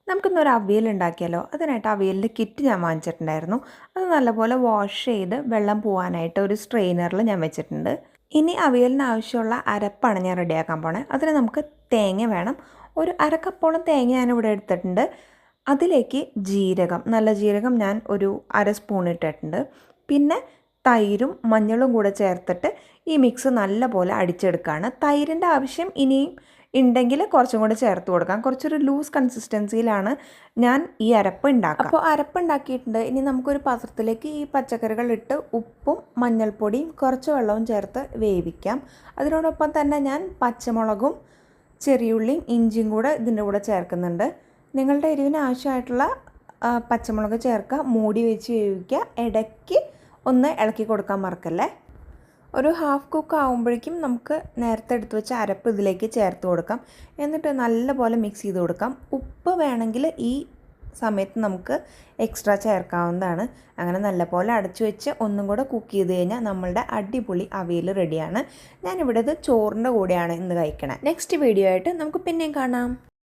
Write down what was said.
നമുക്കിന്നൊരു അവിയൽ ഉണ്ടാക്കിയാലോ. അതിനായിട്ട് അവിയലിൻ്റെ കിറ്റ് ഞാൻ വാങ്ങിച്ചിട്ടുണ്ടായിരുന്നു. അത് നല്ലപോലെ വാഷ് ചെയ്ത് വെള്ളം പോകാനായിട്ട് ഒരു സ്ട്രെയിനറിൽ ഞാൻ വെച്ചിട്ടുണ്ട്. ഇനി അവിയലിന് ആവശ്യമുള്ള അരപ്പാണ് ഞാൻ റെഡിയാക്കാൻ പോണേ. അതിന് നമുക്ക് തേങ്ങ വേണം. ഒരു അരക്കപ്പോളം തേങ്ങ ഞാനിവിടെ എടുത്തിട്ടുണ്ട്. അതിലേക്ക് ജീരകം, നല്ല ജീരകം ഞാൻ ഒരു അര സ്പൂൺ ഇട്ടിട്ടുണ്ട്. പിന്നെ തൈരും മഞ്ഞളും കൂടെ ചേർത്തിട്ട് ഈ മിക്സ് നല്ലപോലെ അടിച്ചെടുക്കുകയാണ്. തൈരിൻ്റെ ആവശ്യം ഇനിയും ഉണ്ടെങ്കിൽ കുറച്ചും കൂടി ചേർത്ത് കൊടുക്കാം. കുറച്ചൊരു ലൂസ് കൺസിസ്റ്റൻസിയിലാണ് ഞാൻ ഈ അരപ്പ് ഉണ്ടാക്കുക. അപ്പോൾ അരപ്പ് ഉണ്ടാക്കിയിട്ടുണ്ട്. ഇനി നമുക്കൊരു പാത്രത്തിലേക്ക് ഈ പച്ചക്കറികൾ ഇട്ട് ഉപ്പും മഞ്ഞൾപ്പൊടിയും കുറച്ച് വെള്ളവും ചേർത്ത് വേവിക്കാം. അതിനോടൊപ്പം തന്നെ ഞാൻ പച്ചമുളകും ചെറിയുള്ളിയും ഇഞ്ചിയും കൂടെ ഇതിൻ്റെ കൂടെ ചേർക്കുന്നുണ്ട്. നിങ്ങളുടെ എരിവിന് ആവശ്യമായിട്ടുള്ള പച്ചമുളക് ചേർക്കുക, മൂടി വെച്ച് വേവിക്കുക. ഇടയ്ക്ക് ഒന്ന് ഇളക്കി കൊടുക്കാൻ മറക്കല്ലേ. ഒരു ഹാഫ് കുക്ക് ആകുമ്പോഴേക്കും നമുക്ക് നേരത്തെ എടുത്ത് വെച്ച അരപ്പ് ഇതിലേക്ക് ചേർത്ത് കൊടുക്കാം. എന്നിട്ട് നല്ലപോലെ മിക്സ് ചെയ്ത് കൊടുക്കാം. ഉപ്പ് വേണമെങ്കിൽ ഈ സമയത്ത് നമുക്ക് എക്സ്ട്രാ ചേർക്കാവുന്നതാണ്. അങ്ങനെ നല്ലപോലെ അടച്ചു വെച്ച് ഒന്നും കൂടെ കുക്ക് ചെയ്ത് കഴിഞ്ഞാൽ നമ്മളുടെ അടിപൊളി അവിയൽ റെഡിയാണ്. ഞാനിവിടെ ഇത് ചോറിൻ്റെ കൂടെയാണ് ഇന്ന് കഴിക്കണേ. നെക്സ്റ്റ് വീഡിയോ ആയിട്ട് നമുക്ക് പിന്നെയും കാണാം.